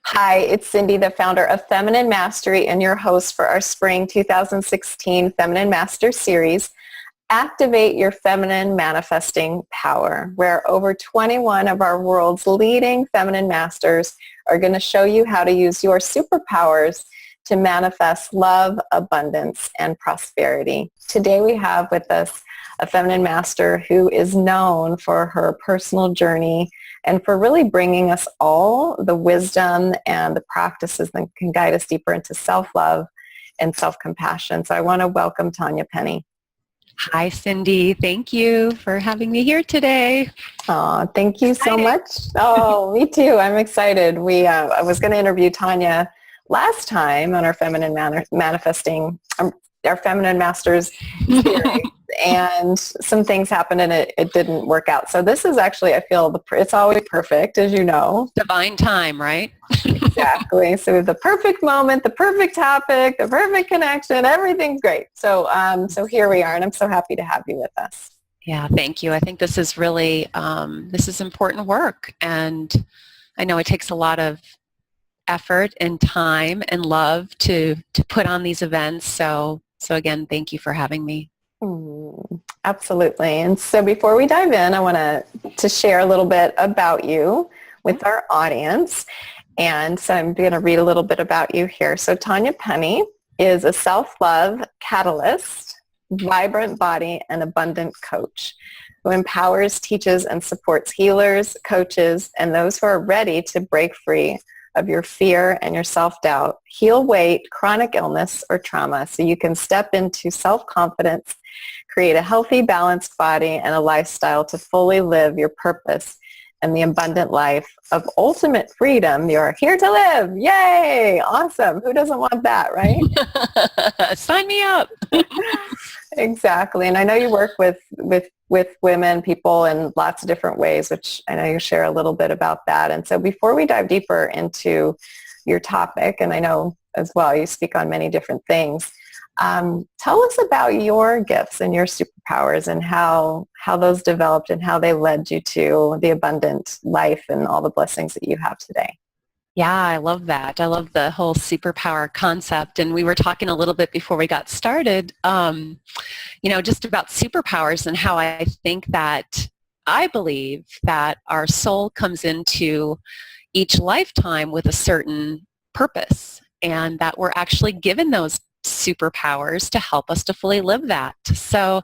Hi, it's Cindy, the founder of Feminine Mastery and your host for our Spring 2016 Feminine Master Series, Activate Your Feminine Manifesting Power, where over 21 of our world's leading feminine masters are going to show you how to use your superpowers to manifest love, abundance, and prosperity. Today we have with us a feminine master who is known for her personal journey and for really bringing us all the wisdom and the practices that can guide us deeper into self-love and self-compassion. So I want to welcome Tanya Penny. Hi, Cindy. Thank you for having me here today. Oh, thank you so much. Oh, me too. I'm excited. I was going to interview Tanya last time on our Feminine Manifesting, our Feminine Masters series, and some things happened and it didn't work out. So this is actually, I feel, it's always perfect, as you know. Divine time, right? Exactly. So the perfect moment, the perfect topic, the perfect connection, everything's great. So here we are, and I'm so happy to have you with us. Yeah, thank you. I think this is really, this is important work, and I know it takes a lot of effort and time and love to put on these events. So again, thank you for having me. Absolutely. And so before we dive in, I want to share a little bit about you with our audience. And so I'm going to read a little bit about you here. So Tanya Penny is a self-love catalyst, vibrant body, and abundant coach who empowers, teaches, and supports healers, coaches, and those who are ready to break free of your fear and your self-doubt, heal weight, chronic illness, or trauma so you can step into self-confidence, create a healthy, balanced body and a lifestyle to fully live your purpose and the abundant life of ultimate freedom. You're here to live. Yay! Awesome. Who doesn't want that, right? Sign me up. Exactly. And I know you work with women, people in lots of different ways, which I know you share a little bit about that. And so before we dive deeper into your topic, and I know as well you speak on many different things, tell us about your gifts and your superpowers and how those developed and how they led you to the abundant life and all the blessings that you have today. Yeah, I love that. I love the whole superpower concept. And we were talking a little bit before we got started, just about superpowers and how I believe that our soul comes into each lifetime with a certain purpose and that we're actually given those superpowers to help us to fully live that. So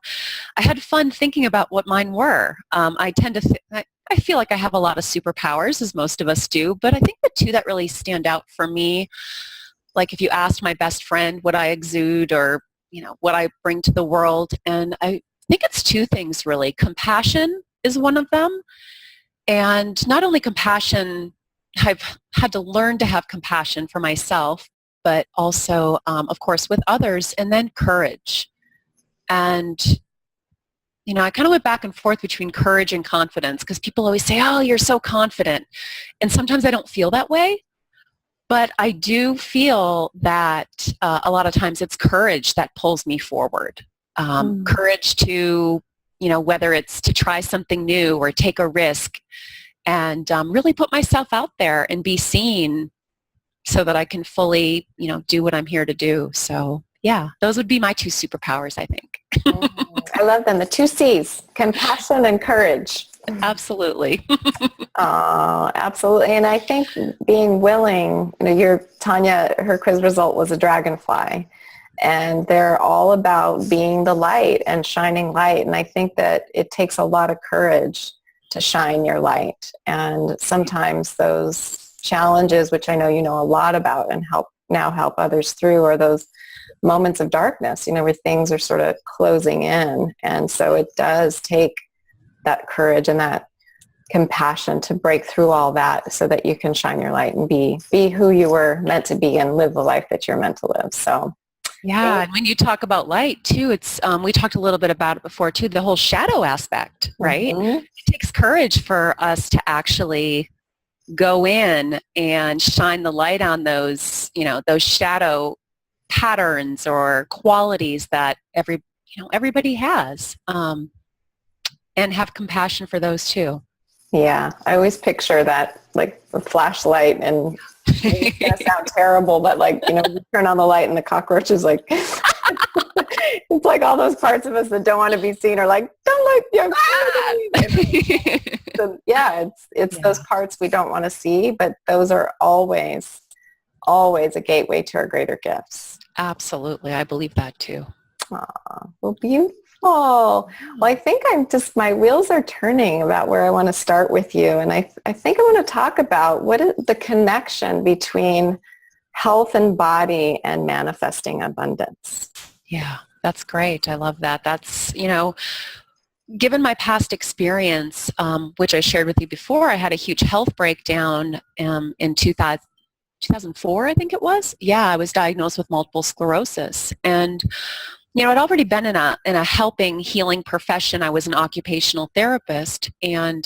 I had fun thinking about what mine were. I feel like I have a lot of superpowers, as most of us do, but I think the two that really stand out for me, like if you asked my best friend what I exude or, what I bring to the world, and I think it's two things really. Compassion is one of them, and not only compassion, I've had to learn to have compassion for myself, but also, of course, with others, and then courage. And I kind of went back and forth between courage and confidence because people always say, oh, you're so confident. And sometimes I don't feel that way. But I do feel that a lot of times it's courage that pulls me forward. Courage to, whether it's to try something new or take a risk and really put myself out there and be seen so that I can fully, do what I'm here to do. So yeah, those would be my two superpowers, I think. I love them. The two C's, compassion and courage. Absolutely. Oh, absolutely. And I think being willing, Tanya, her quiz result was a dragonfly. And they're all about being the light and shining light. And I think that it takes a lot of courage to shine your light. And sometimes those challenges, which I know you know a lot about and help others through, are those moments of darkness, where things are sort of closing in. And so it does take that courage and that compassion to break through all that so that you can shine your light and be who you were meant to be and live the life that you're meant to live. So yeah, and when you talk about light too, it's we talked a little bit about it before too, the whole shadow aspect, right? Mm-hmm. It takes courage for us to actually go in and shine the light on those, those shadow patterns or qualities that everybody has, and have compassion for those too. Yeah, I always picture that, like the flashlight, and it's gonna sound terrible, but like, you turn on the light and the cockroach is like, it's like all those parts of us that don't want to be seen are like, don't look, so yeah, it's Yeah. those parts we don't want to see, but those are always, always a gateway to our greater gifts. Absolutely. I believe that too. Aw, well, beautiful. Well, I think my wheels are turning about where I want to start with you. And I think I want to talk about what is the connection between health and body and manifesting abundance. Yeah, that's great. I love that. That's, given my past experience, which I shared with you before, I had a huge health breakdown in 2004, I think it was. Yeah, I was diagnosed with multiple sclerosis. And I'd already been in a helping, healing profession. I was an occupational therapist, and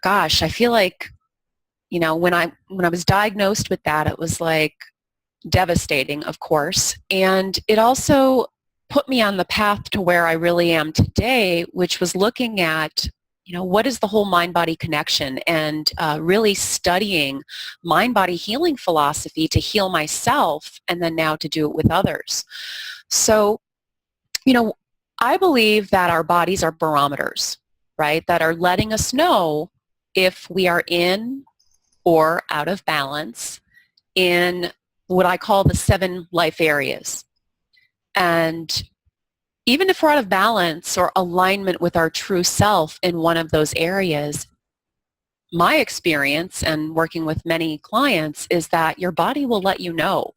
gosh, I feel like when I was diagnosed with that, it was like devastating, of course, and it also put me on the path to where I really am today, which was looking at what is the whole mind-body connection, and really studying mind-body healing philosophy to heal myself, and then now to do it with others. So, I believe that our bodies are barometers, right, that are letting us know if we are in or out of balance in what I call the 7 life areas. And even if we're out of balance or alignment with our true self in one of those areas, my experience and working with many clients is that your body will let you know,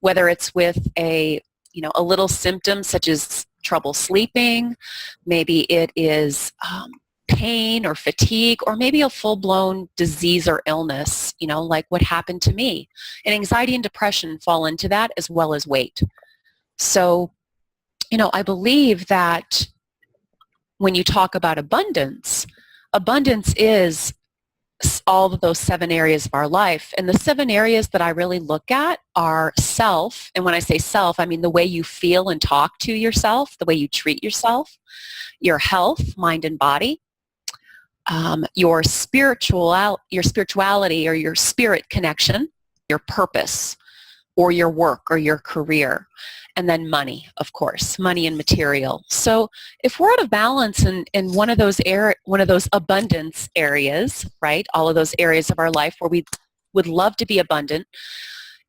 whether it's with a little symptom such as trouble sleeping, maybe it is pain or fatigue, or maybe a full-blown disease or illness, like what happened to me. And anxiety and depression fall into that, as well as weight. So, I believe that when you talk about abundance, abundance is all of those 7 areas of our life. And the 7 areas that I really look at are self. And when I say self, I mean the way you feel and talk to yourself, the way you treat yourself, your health, mind and body, your spirituality or your spirit connection, your purpose, or your work or your career, and then money, of course, money and material. So if we're out of balance in one of those abundance areas, right, all of those areas of our life where we would love to be abundant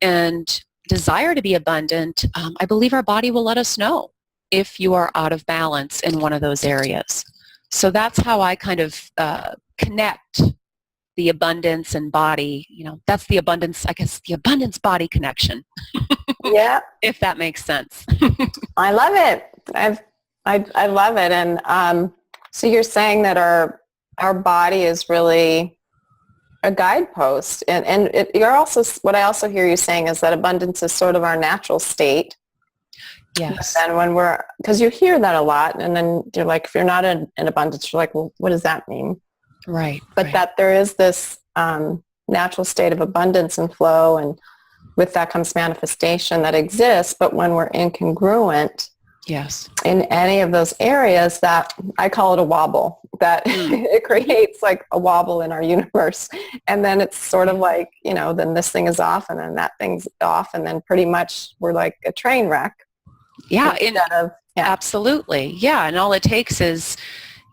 and desire to be abundant, I believe our body will let us know if you are out of balance in one of those areas. So that's how I kind of connect the abundance and body, that's the abundance, I guess, the abundance body connection. Yeah. If that makes sense. I love it. I love it. And so you're saying that our body is really a guidepost. And you're also, what I also hear you saying is that abundance is sort of our natural state. Yes. And when because you hear that a lot, and then you're like, if you're not in abundance, you're like, well, what does that mean? Right. But right. that there is this natural state of abundance and flow, and with that comes manifestation that exists. But when we're incongruent, yes, in any of those areas, that I call it a wobble, that it creates like a wobble in our universe. And then it's sort of like, then this thing is off, and then that thing's off, and then pretty much we're like a train wreck. Yeah, absolutely. Yeah, and all it takes is,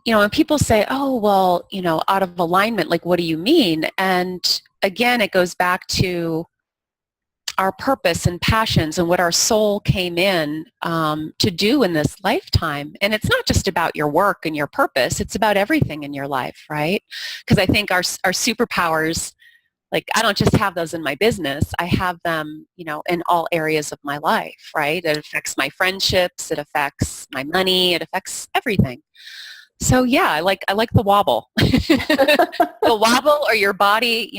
when people say, oh, well, out of alignment, like, what do you mean? And again, it goes back to our purpose and passions and what our soul came in to do in this lifetime. And it's not just about your work and your purpose. It's about everything in your life, right? Because I think our superpowers, like, I don't just have those in my business. I have them, in all areas of my life, right? It affects my friendships. It affects my money. It affects everything. So yeah, I like the wobble. The wobble, or your body,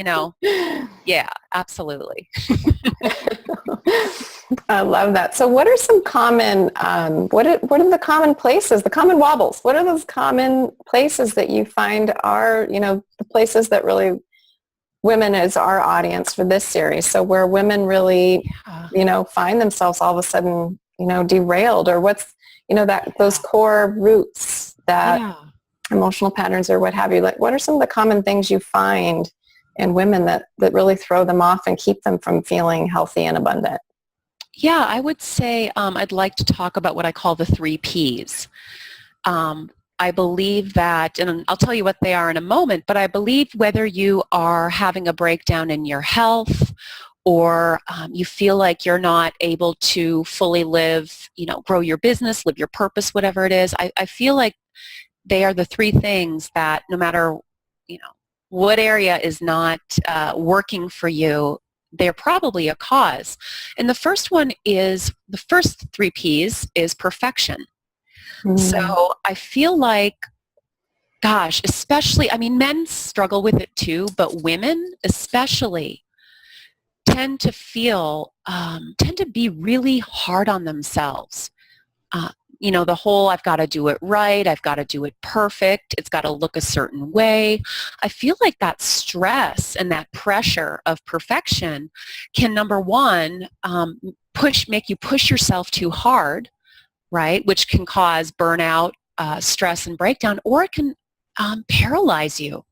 yeah, absolutely. I love that. So what are some common, what are the common places, the common wobbles? What are those common places that you find are, the places that really women is our audience for this series? So where women really, find themselves all of a sudden, derailed, or what's, those core roots that emotional patterns or what have you, like what are some of the common things you find in women that really throw them off and keep them from feeling healthy and abundant? Yeah, I would say I'd like to talk about what I call the 3 Ps. I believe that, and I'll tell you what they are in a moment, but I believe whether you are having a breakdown in your health or you feel like you're not able to fully live, grow your business, live your purpose, whatever it is, I feel like they are the 3 things that no matter, what area is not working for you, they're probably a cause. And the first 3 Ps is perfection. So I feel like, gosh, especially, men struggle with it too, but women especially tend to be really hard on themselves. The whole I've got to do it right, I've got to do it perfect, it's got to look a certain way. I feel like that stress and that pressure of perfection can, number one, make you push yourself too hard, right, which can cause burnout, stress, and breakdown, or it can paralyze you,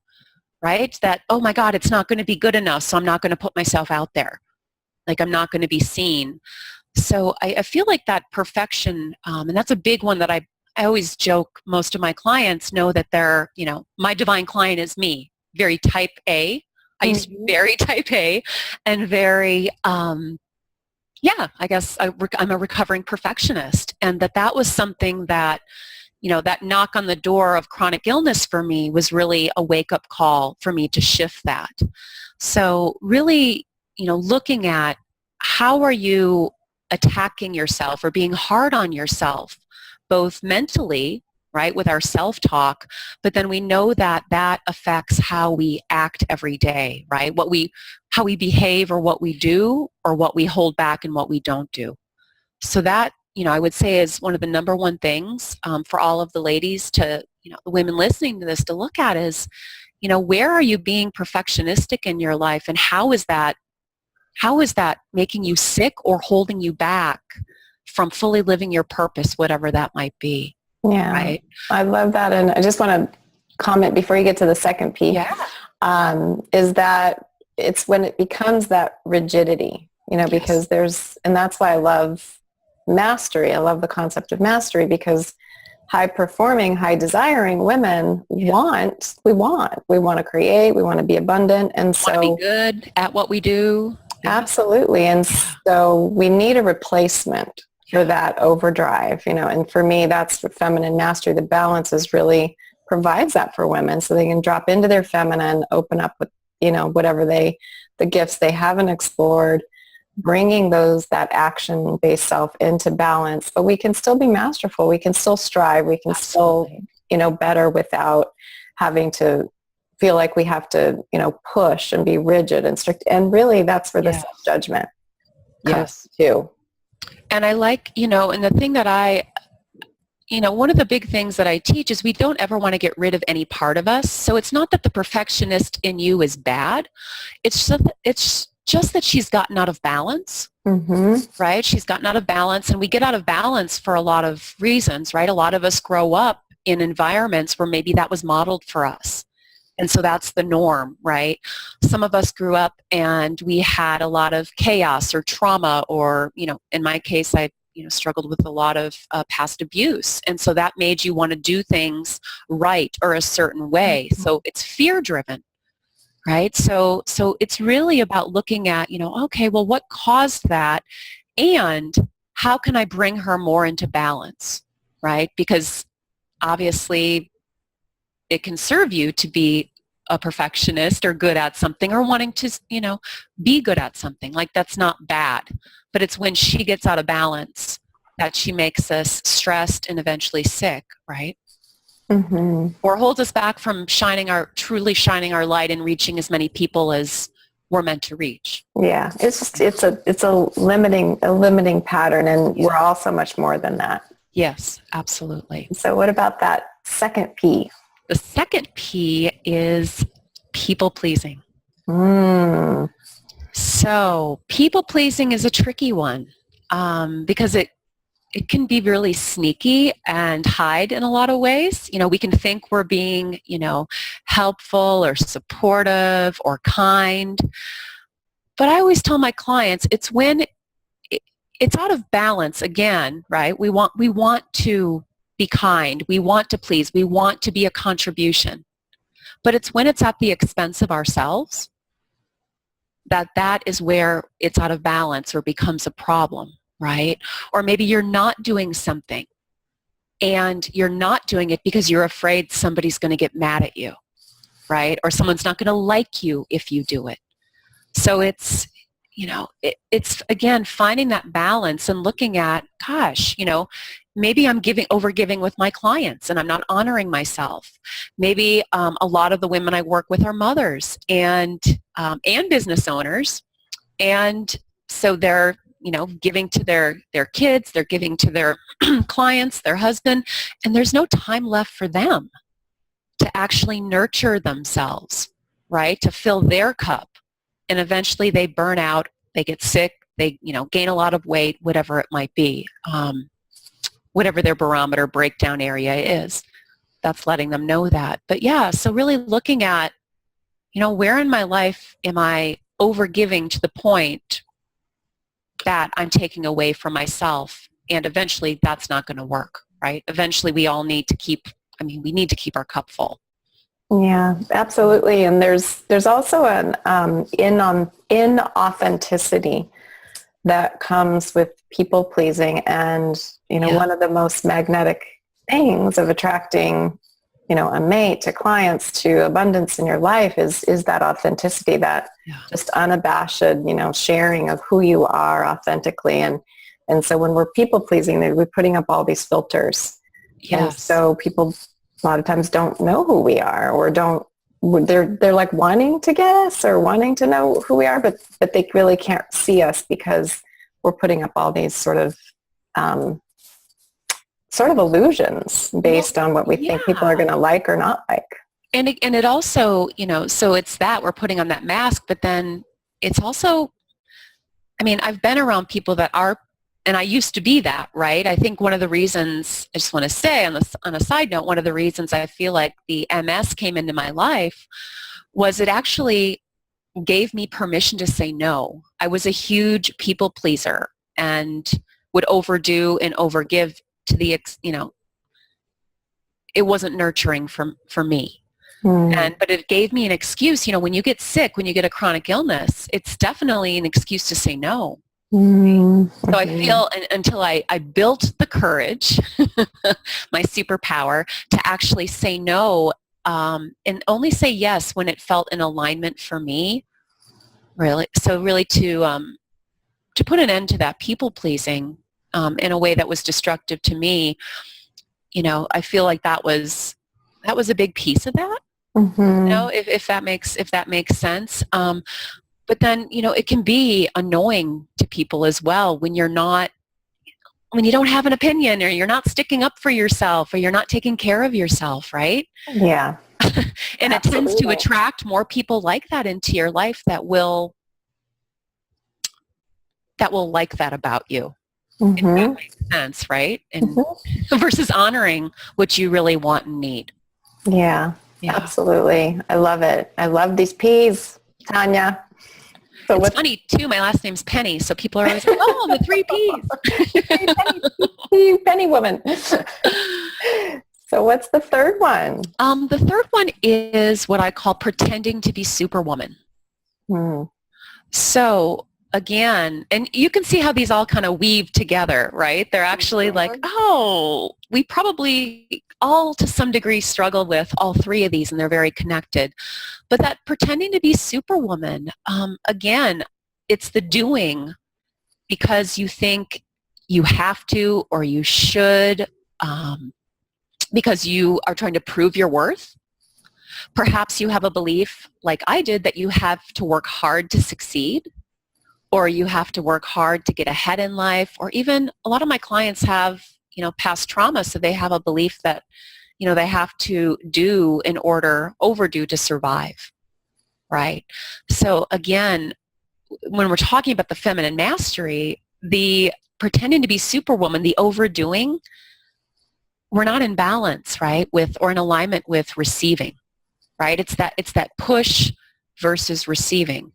right, that, oh my God, it's not going to be good enough, so I'm not going to put myself out there. Like I'm not going to be seen. So I feel like that perfection, and that's a big one that I always joke most of my clients know that they're, my divine client is me, very type A. I used to be very type A and very, I guess I'm a recovering perfectionist, and that was something that, that knock on the door of chronic illness for me was really a wake-up call for me to shift that. So really, looking at how are you attacking yourself or being hard on yourself, both mentally, right, with our self-talk, but then we know that that affects how we act every day, right, how we behave or what we do or what we hold back and what we don't do. So that, I would say is one of the number one things for all of the ladies to, the women listening to this to look at is, where are you being perfectionistic in your life, and how is that making you sick or holding you back from fully living your purpose, whatever that might be? Yeah, right? I love that. And I just want to comment before you get to the second P, is that it's when it becomes that rigidity, because and that's why I love mastery. I love the concept of mastery, because high performing, high desiring women want to create, we want to be abundant. And so want to be good at what we do. Absolutely. And so we need a replacement for that overdrive, and for me, that's what feminine mastery, the balance is really provides that for women so they can drop into their feminine, open up with, whatever the gifts they haven't explored, bringing that action-based self into balance, but we can still be masterful. We can still strive. We can still, better without having to feel like we have to, push and be rigid and strict. And really that's where the self-judgment comes too. And I like, and the thing that one of the big things that I teach is we don't ever want to get rid of any part of us. So it's not that the perfectionist in you is bad. It's just that she's gotten out of balance, right? She's gotten out of balance, and we get out of balance for a lot of reasons, right? A lot of us grow up in environments where maybe that was modeled for us. And so that's the norm, right? Some of us grew up and we had a lot of chaos or trauma, or, in my case, I struggled with a lot of past abuse. And so that made you want to do things right or a certain way. So it's fear-driven, right? So it's really about looking at, okay, well, what caused that? And how can I bring her more into balance, right? Because obviously it can serve you to be a perfectionist or good at something or wanting to, be good at something. Like that's not bad, but it's when she gets out of balance that she makes us stressed and eventually sick, right? Or holds us back from truly shining our light and reaching as many people as we're meant to reach. Yeah, it's a limiting pattern, and we're all so much more than that. Yes, absolutely. So what about that second P? The second P is people pleasing. So people pleasing is a tricky one because it can be really sneaky and hide in a lot of ways. We can think we're being, helpful or supportive or kind. But I always tell my clients it's when it's out of balance again, right? We want to be kind. We want to please. We want to be a contribution. But it's when it's at the expense of ourselves that is where it's out of balance or becomes a problem, right? Or maybe you're not doing something and you're not doing it because you're afraid somebody's going to get mad at you, right? Or someone's not going to like you if you do it. So it's, it's again, finding that balance and looking at, gosh, maybe I'm over-giving with my clients and I'm not honoring myself. Maybe a lot of the women I work with are mothers and business owners. And so they're, giving to their kids, they're giving to their clients, their husband, and there's no time left for them to actually nurture themselves, right? To fill their cup. And eventually they burn out, they get sick, they, gain a lot of weight, whatever it might be. Whatever their barometer breakdown area is, that's letting them know that. But yeah, so really looking at, where in my life am I overgiving to the point that I'm taking away from myself? And eventually that's not going to work, right? Eventually we all need to we need to keep our cup full. Yeah, absolutely. And there's also an inauthenticity that comes with people pleasing. And, one of the most magnetic things of attracting, a mate, to clients, to abundance in your life is that authenticity, that just unabashed, sharing of who you are authentically. And so when we're people pleasing, we're putting up all these filters. Yes. And so people a lot of times don't know who we are, or they're like wanting to get us or wanting to know who we are, but they really can't see us because we're putting up all these sort of illusions based on what we think people are going to like or not like. And it also, so it's that we're putting on that mask, but then it's also, I've been around people that are, and I used to be that, right? I think one of the reasons, I just want to say on a side note, one of the reasons I feel like the MS came into my life was it actually gave me permission to say no. I was a huge people pleaser and would overdo and overgive to the, it wasn't nurturing for me. But it gave me an excuse, when you get sick, when you get a chronic illness, it's definitely an excuse to say no. Mm-hmm. So I feel until I built the courage, my superpower, to actually say no and only say yes when it felt in alignment for me, really. So really to put an end to that people pleasing in a way that was destructive to me, I feel like that was a big piece of that. Mm-hmm. If that makes sense. But then, it can be annoying to people as well when you don't have an opinion, or you're not sticking up for yourself, or you're not taking care of yourself, right? Yeah. And it tends to attract more people like that into your life that will like that about you. Mm-hmm. If that makes sense, right? And versus honoring what you really want and need. Yeah, absolutely. I love it. I love these peas, Tanya. So it's funny too, my last name's Penny, so people are always like, oh, the 3 Ps. Penny woman. So what's the third one? The third one is what I call pretending to be Superwoman. So again, and you can see how these all kind of weave together, right? They're actually like, oh, we probably all to some degree struggle with all 3 of these, and they're very connected. But that pretending to be Superwoman, again, it's the doing because you think you have to or you should, because you are trying to prove your worth. Perhaps you have a belief, like I did, that you have to work hard to succeed, or you have to work hard to get ahead in life, or even a lot of my clients have, past trauma, so they have a belief that, they have to overdo to survive, right? So again, when we're talking about the feminine mastery, the pretending to be superwoman, the overdoing, we're not in balance, right, with, or in alignment with receiving, right? It's that push versus receiving.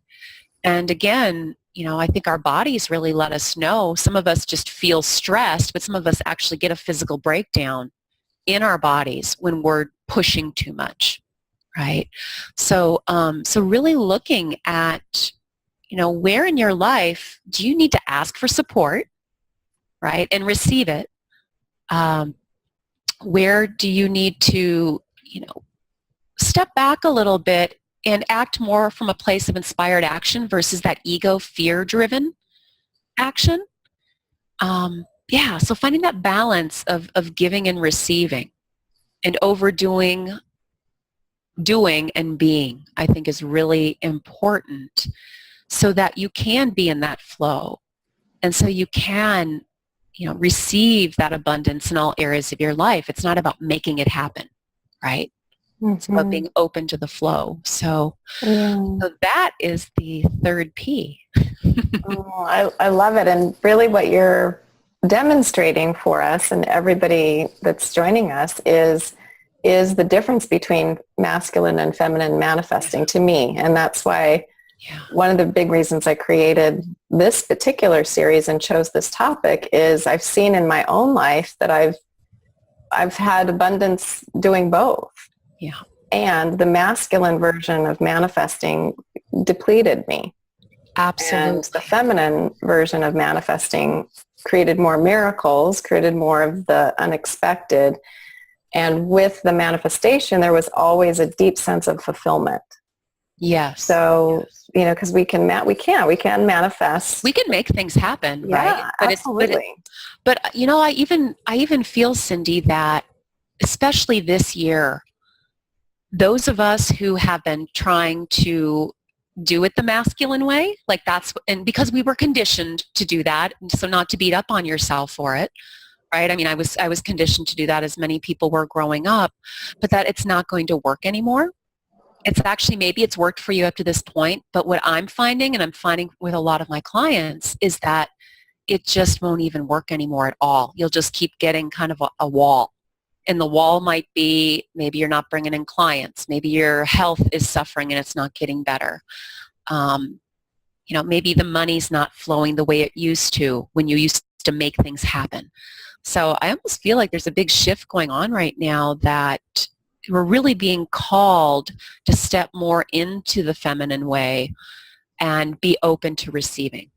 And again, I think our bodies really let us know. Some of us just feel stressed, but some of us actually get a physical breakdown in our bodies when we're pushing too much, right? So, so really looking at, where in your life do you need to ask for support, right, and receive it? Where do you need to, step back a little bit and act more from a place of inspired action versus that ego fear-driven action? So finding that balance of giving and receiving and overdoing, doing and being, I think is really important so that you can be in that flow and so you can, receive that abundance in all areas of your life. It's not about making it happen, right? It's about being open to the flow. So that is the third P. I love it. And really what you're demonstrating for us and everybody that's joining us is the difference between masculine and feminine manifesting to me. And that's why one of the big reasons I created this particular series and chose this topic is I've seen in my own life that I've had abundance doing both. Yeah. And the masculine version of manifesting depleted me. Absolutely. And the feminine version of manifesting created more miracles, created more of the unexpected. And with the manifestation, there was always a deep sense of fulfillment. Yes. So, because we can manifest. We can make things happen, right? But absolutely. But I even feel, Cindy, that especially this year, those of us who have been trying to do it the masculine way, and because we were conditioned to do that, so not to beat up on yourself for it, right? I mean, I was conditioned to do that, as many people were growing up, but that it's not going to work anymore. It's actually, maybe it's worked for you up to this point, but what I'm finding, and I'm finding with a lot of my clients, is that it just won't even work anymore at all. You'll just keep getting kind of a wall. And the wall might be, maybe you're not bringing in clients. Maybe your health is suffering and it's not getting better. Maybe the money's not flowing the way it used to when you used to make things happen. So I almost feel like there's a big shift going on right now that we're really being called to step more into the feminine way and be open to receiving.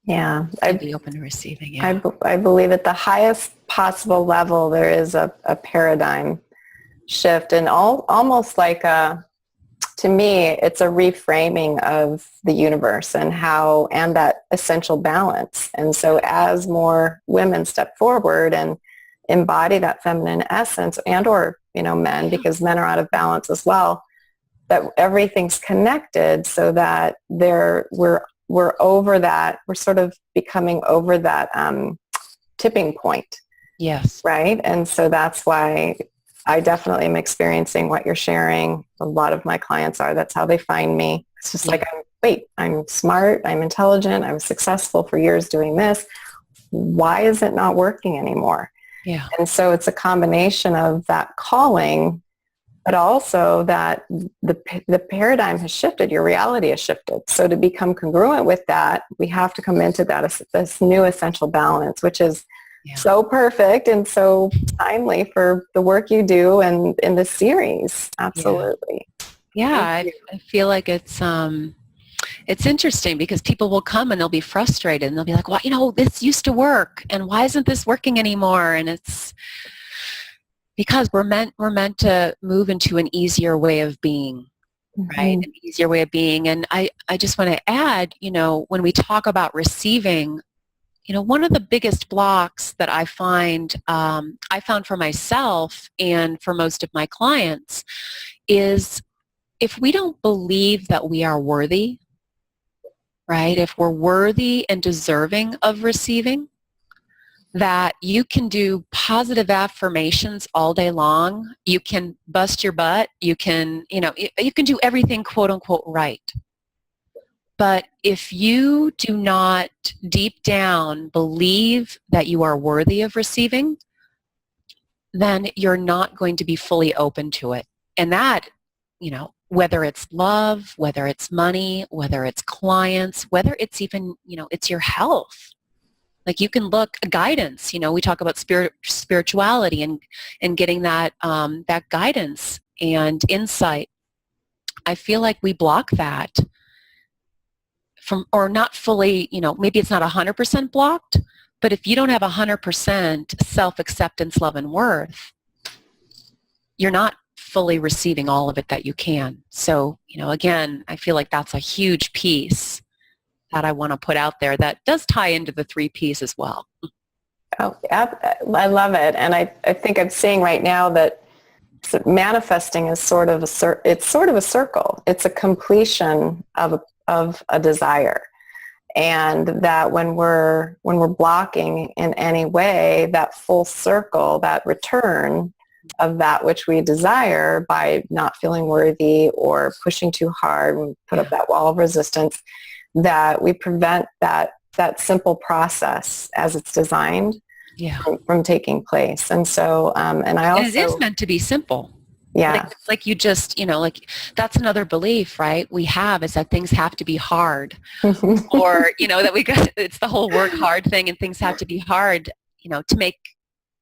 Yeah. Be open to receiving. Yeah. I believe at the highest possible level, there is a paradigm shift, and almost like to me, it's a reframing of the universe and that essential balance. And so as more women step forward and embody that feminine essence, and or, men, because men are out of balance as well, that everything's connected so that we're over that, we're sort of becoming over that tipping point. Yes. Right? And so that's why I definitely am experiencing what you're sharing. A lot of my clients are. That's how they find me. It's just like, I'm smart, I'm intelligent, I'm successful for years doing this. Why is it not working anymore? Yeah. And so it's a combination of that calling, but also that the paradigm has shifted, your reality has shifted. So to become congruent with that, we have to come into this new essential balance, which is so perfect and so timely for the work you do and in this series. Absolutely. Yeah, I feel like it's interesting because people will come and they'll be frustrated and they'll be like, well, this used to work and why isn't this working anymore? And it's because we're meant to move into an easier way of being, right? An easier way of being. And I just want to add, when we talk about receiving, one of the biggest blocks that I found for myself and for most of my clients is if we don't believe that we are worthy, right? If we're worthy and deserving of receiving, that you can do positive affirmations all day long. You can bust your butt. You can, you can do everything quote unquote right. But if you do not deep down believe that you are worthy of receiving, then you're not going to be fully open to it. And that, whether it's love, whether it's money, whether it's clients, whether it's even, it's your health. Like you can look guidance, we talk about spirituality and getting that, that guidance and insight. I feel like we block that from, or not fully, maybe it's not 100% blocked, but if you don't have 100% self-acceptance, love, and worth, you're not fully receiving all of it that you can. So, again, I feel like that's a huge piece that I want to put out there that does tie into the 3 Ps as well. Oh, I love it. And I think I'm seeing right now that manifesting is sort of a circle. It's a completion of a desire. And that when we're blocking in any way, that full circle, that return of that which we desire by not feeling worthy or pushing too hard and put up that wall of resistance, that we prevent that simple process as it's designed from taking place. And so, and I also... And it is meant to be simple. Yeah. Like you just, like that's another belief, right? We have is that things have to be hard or, that it's the whole work hard thing and things have to be hard,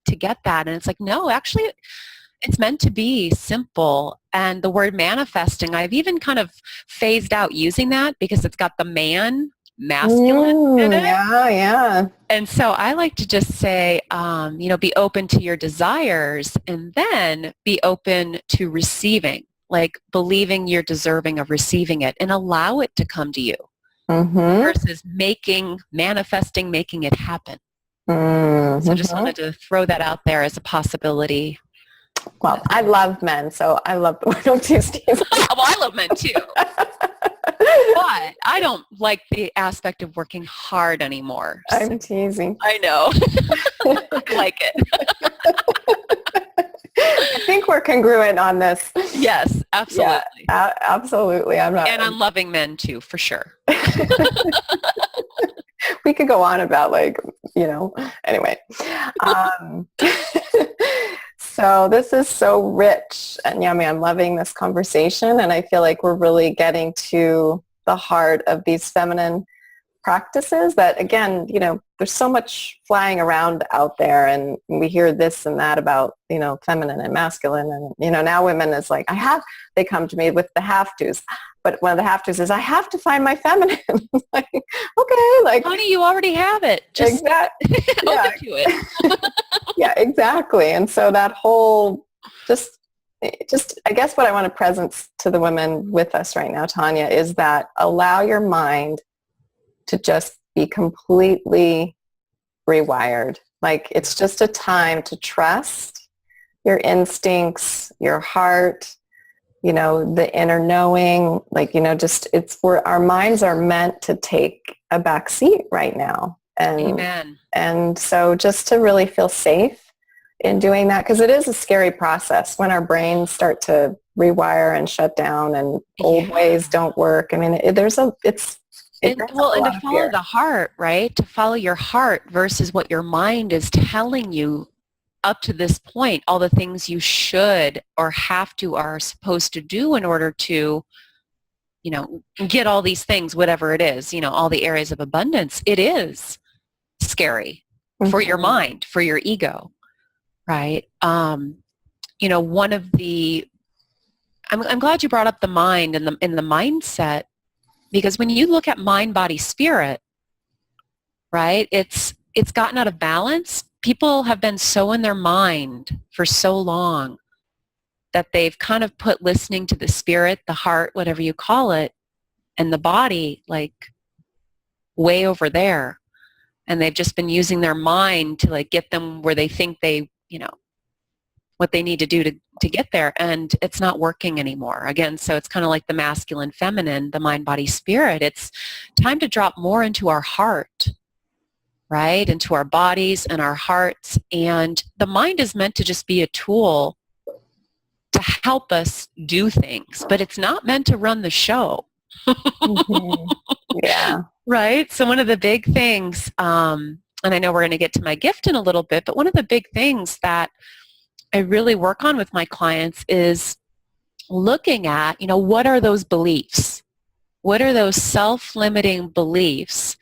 to get that. And it's like, no, actually it's meant to be simple. And the word manifesting, I've even kind of phased out using that because it's got the masculine in it. Yeah. And so I like to just say, be open to your desires and then be open to receiving, like believing you're deserving of receiving it and allow it to come to you versus manifesting, making it happen. So I just wanted to throw that out there as a possibility. Well, I love men, so I love the word of Tuesdays. Well, I love men too. But I don't like the aspect of working hard anymore. So. I'm teasing. I know. I like it. I think we're congruent on this. Yes, absolutely. Yeah, absolutely. I'm loving men too, for sure. We could go on about anyway. So this is so rich and yummy. I'm loving this conversation, and I feel like we're really getting to the heart of these feminine practices that, again, there's so much flying around out there, and we hear this and that about, feminine and masculine, and, now women is like, they come to me with the have-tos, but one of the have-tos is, I have to find my feminine. Like, okay, like, honey, you already have it. Just open to it. Yeah, exactly. And so that whole, just, I guess what I want to present to the women with us right now, Tanya, is that allow your mind to just be completely rewired. Like, it's just a time to trust your instincts, your heart, the inner knowing, it's where our minds are meant to take a back seat right now. And, amen. And so just to really feel safe in doing that, because it is a scary process when our brains start to rewire and shut down and old ways don't work. I mean, and to follow the heart, right? To follow your heart versus what your mind is telling you up to this point, all the things you should or have to or are supposed to do in order to, get all these things, whatever it is, all the areas of abundance. It is scary for your mind, for your ego, right? One of the, I'm glad you brought up the mind and the mindset, because when you look at mind, body, spirit, right, it's gotten out of balance. People have been so in their mind for so long that they've kind of put listening to the spirit, the heart, whatever you call it, and the body, like, way over there. And they've just been using their mind to, like, get them where they think they, what they need to do to get there. And it's not working anymore. Again, so it's kind of like the masculine, feminine, the mind, body, spirit. It's time to drop more into our heart, right? Into our bodies and our hearts. And the mind is meant to just be a tool to help us do things, but it's not meant to run the show. Mhm. Yeah. Right? So one of the big things, and I know we're going to get to my gift in a little bit, but one of the big things that I really work on with my clients is looking at, what are those beliefs? What are those self-limiting beliefs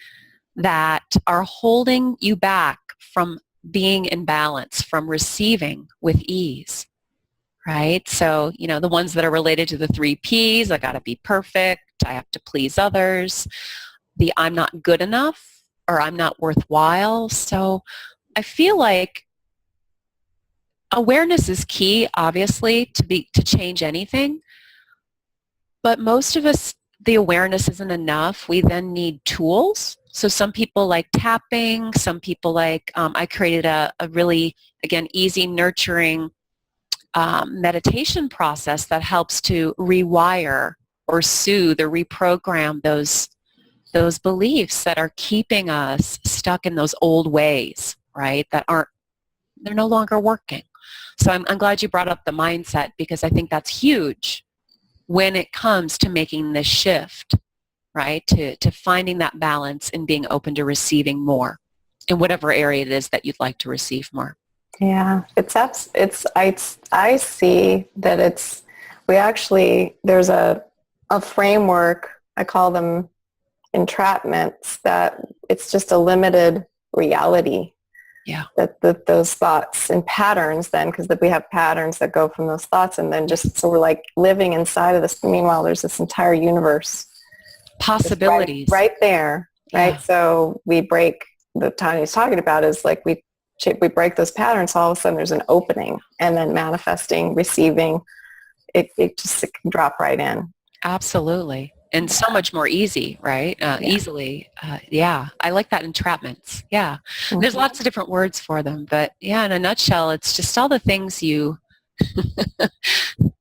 that are holding you back from being in balance, from receiving with ease, right? So, the ones that are related to the 3 Ps, I got to be perfect, I have to please others, the I'm not good enough or I'm not worthwhile. So I feel like awareness is key, obviously, to change anything. But most of us, the awareness isn't enough. We then need tools. So some people like tapping. Some people like, I created a really, again, easy, nurturing meditation process that helps to rewire or soothe or reprogram those beliefs that are keeping us stuck in those old ways, right? They're no longer working. So I'm glad you brought up the mindset, because I think that's huge when it comes to making this shift, right? To finding that balance and being open to receiving more in whatever area it is that you'd like to receive more. Yeah. I see that there's a framework, I call them entrapments, that it's just a limited reality. Yeah. That those thoughts and patterns then, because we have patterns that go from those thoughts, and then so we're like living inside of this. Meanwhile, there's this entire universe. Possibilities. Right there, right? Yeah. So the Tanya's talking about is like we break those patterns, all of a sudden there's an opening, and then manifesting, receiving, it can drop right in. Absolutely. And so much more easy, right? Easily. Yeah. I like that, entrapments. Yeah. Mm-hmm. There's lots of different words for them, but yeah, in a nutshell, it's just all the things the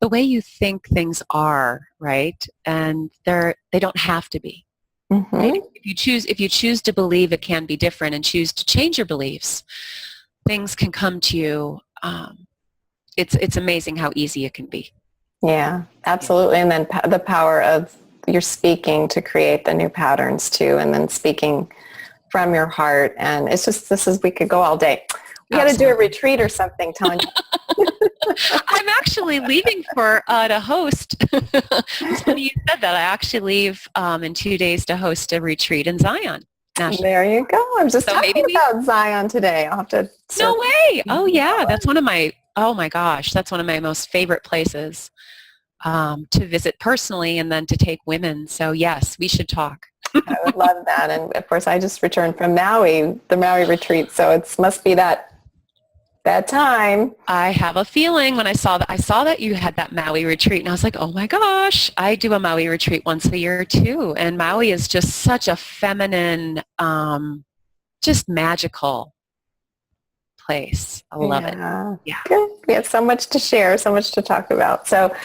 way you think things are, right? And they don't have to be. Mm-hmm. Right? If you choose to believe it can be different and choose to change your beliefs, things can come to you. It's amazing how easy it can be. Yeah, absolutely. And then the power of your speaking to create the new patterns too, and then speaking from your heart. And it's just, we could go all day. We got to do a retreat or something, Tanya. I'm actually leaving to host. It's funny you said that. I actually leave in 2 days to host a retreat in Zion. National. There you go. I'm just talking about Zion today. I'll have to. No way. Oh yeah. That's oh my gosh. That's one of my most favorite places to visit personally, and then to take women. So yes, we should talk. I would love that. And of course, I just returned from Maui, the Maui retreat. So it must be that time. I have a feeling when I saw that you had that Maui retreat, and I was like, oh my gosh, I do a Maui retreat once a year too. And Maui is just such a feminine, just magical place. I love it. Yeah. Good. We have so much to share, so much to talk about. So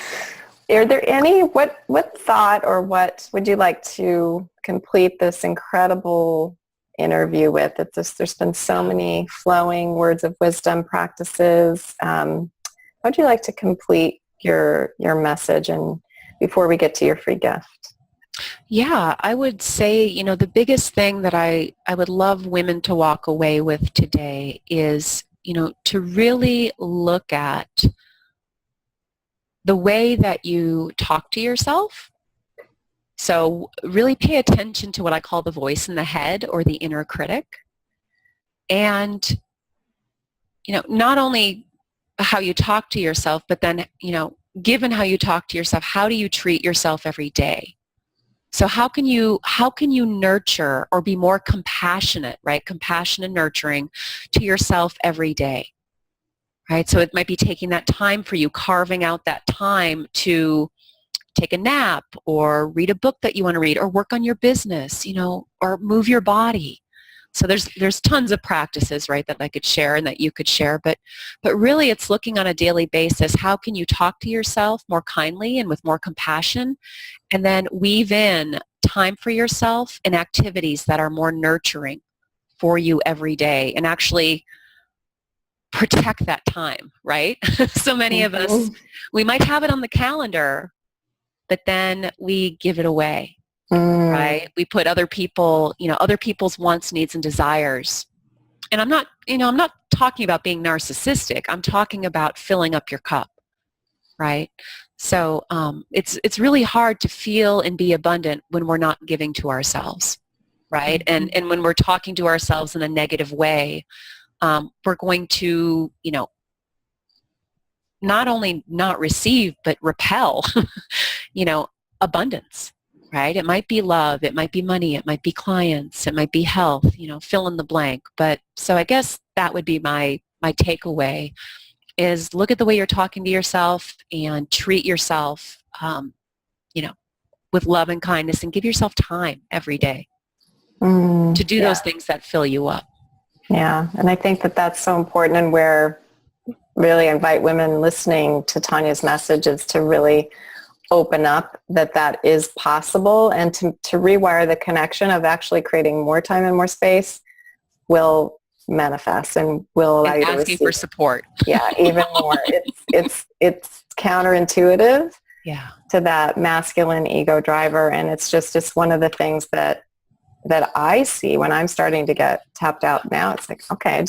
are there what thought or what would you like to complete this incredible interview with? There's been so many flowing words of wisdom practices. How would you like to complete your message, and before we get to your free gift? Yeah, I would say, the biggest thing that I would love women to walk away with today is, to really look at the way that you talk to yourself. So really pay attention to what I call the voice in the head, or the inner critic. And, not only how you talk to yourself, but then, given how you talk to yourself, how do you treat yourself every day? So how can you nurture or be more compassionate, right? Compassion and nurturing to yourself every day, right? So it might be taking that time for you, carving out that time to take a nap, or read a book that you want to read, or work on your business, or move your body. So there's tons of practices, right, that I could share and that you could share, but really it's looking on a daily basis. How can you talk to yourself more kindly and with more compassion, and then weave in time for yourself and activities that are more nurturing for you every day, and actually protect that time, right? So many of us, we might have it on the calendar, but then we give it away. right? We put other people, other people's wants, needs, and desires. And I'm not talking about being narcissistic. I'm talking about filling up your cup, right? So it's really hard to feel and be abundant when we're not giving to ourselves, right? And when we're talking to ourselves in a negative way, we're going to, not only not receive, but repel, abundance, right? It might be love, it might be money, it might be clients, it might be health, fill in the blank. But so I guess that would be my takeaway is look at the way you're talking to yourself and treat yourself, with love and kindness, and give yourself time every day to do those things that fill you up. Yeah. And I think that that's so important, and where really invite women listening to Tanya's message is to really open up that is possible, and to rewire the connection of actually creating more time and more space will manifest and will allow you to asking for support. Yeah, even more. It's counterintuitive to that masculine ego driver, and it's one of the things that I see when I'm starting to get tapped out now. It's like, okay,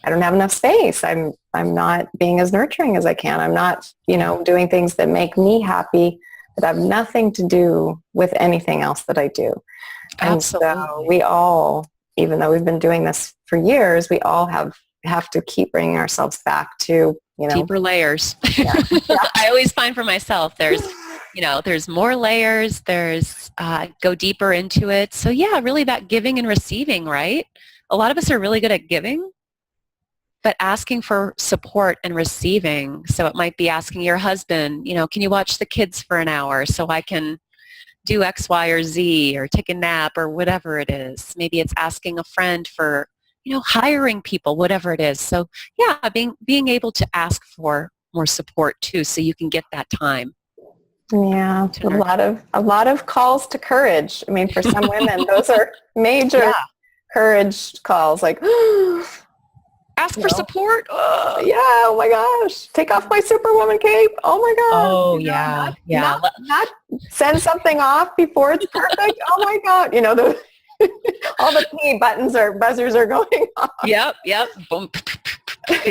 I don't have enough space. I'm not being as nurturing as I can. I'm not, doing things that make me happy that have nothing to do with anything else that I do. Absolutely. And so we all, even though we've been doing this for years, we all have to keep bringing ourselves back to, deeper layers. Yeah. I always find for myself, there's more layers, go deeper into it. So yeah, really that giving and receiving, right? A lot of us are really good at giving, but asking for support and receiving. So it might be asking your husband, can you watch the kids for an hour so I can do X, Y, or Z, or take a nap, or whatever it is. Maybe it's asking a friend for, hiring people, whatever it is. So yeah, being able to ask for more support too, so you can get that time. Yeah, a lot of calls to courage. I mean, for some women, those are major courage calls, like ask for support. Yeah, oh my gosh, take off my Superwoman cape. Oh my gosh. Oh yeah, Not send something off before it's perfect. Oh my God, all the P buzzers are going off. Yep. Boom.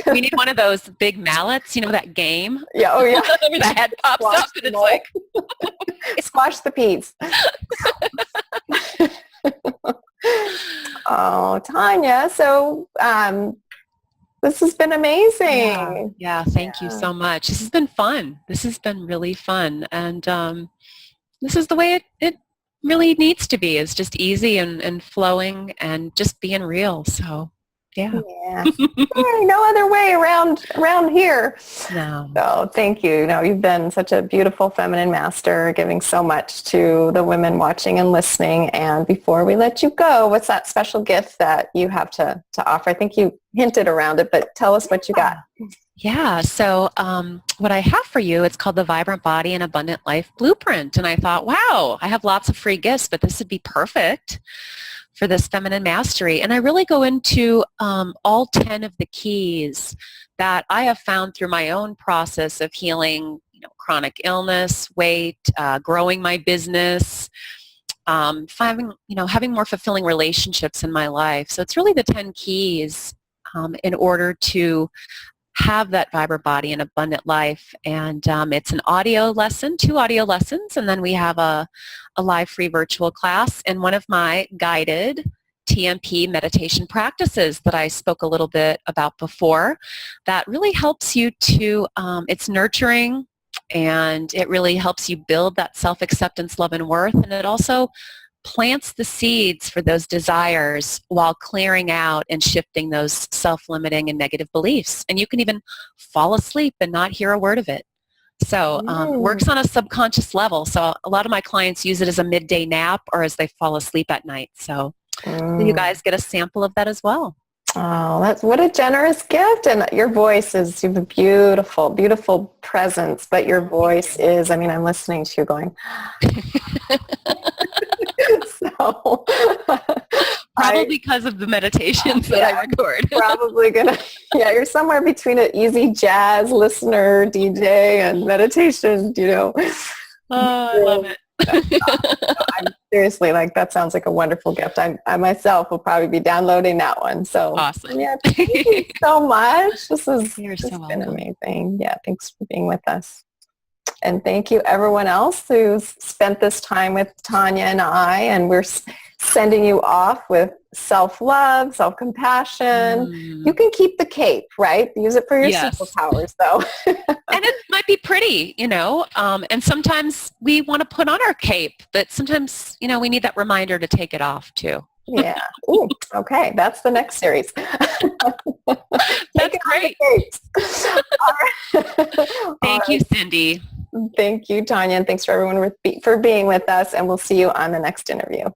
We need one of those big mallets, that game. Yeah, oh yeah. The head pops up and it's like squash the peas. Oh, Tanya, so this has been amazing. Yeah, thank you so much. This has been fun. This has been really fun. And this is the way it really needs to be. It's just easy and flowing and just being real. So, yeah. No other way around here. No. So thank you. You've been such a beautiful feminine master, giving so much to the women watching and listening. And before we let you go, what's that special gift that you have to offer? I think you hinted around it, but tell us what you got. Yeah. So what I have for you, it's called the Vibrant Body and Abundant Life Blueprint. And I thought, wow, I have lots of free gifts, but this would be perfect for this feminine mastery. And I really go into all 10 of the keys that I have found through my own process of healing, chronic illness, weight, growing my business, having more fulfilling relationships in my life. So it's really the 10 keys in order to have that vibrant body and abundant life. And it's an audio lesson, 2 audio lessons, and then we have a live free virtual class and one of my guided TMP meditation practices that I spoke a little bit about before that really helps you to, it's nurturing, and it really helps you build that self-acceptance, love, and worth. And it also plants the seeds for those desires while clearing out and shifting those self-limiting and negative beliefs. And you can even fall asleep and not hear a word of it. So works on a subconscious level. So a lot of my clients use it as a midday nap or as they fall asleep at night. So you guys get a sample of that as well. Oh, that's what a generous gift. And your voice is, you have a beautiful, beautiful presence, but your voice is, I'm listening to you going, so probably because of the meditations that I record. Probably you're somewhere between an easy jazz listener, DJ, and meditation, Oh, I love it. I'm seriously, like, that sounds like a wonderful gift. I myself will probably be downloading that one. So Awesome. yeah, thank you so much. You're This so has been welcome. amazing. Yeah, thanks for being with us. And thank you everyone else who's spent this time with Tanya and I, and we're sending you off with self-love, self-compassion. You can keep the cape, right? Use it for your Yes. superpowers though. And it might be pretty, and sometimes we want to put on our cape, but sometimes, we need that reminder to take it off too. Yeah. Ooh, okay. That's the next series. That's great. Thank you, Cindy. Thank you, Tanya. And thanks for everyone for being with us. And we'll see you on the next interview.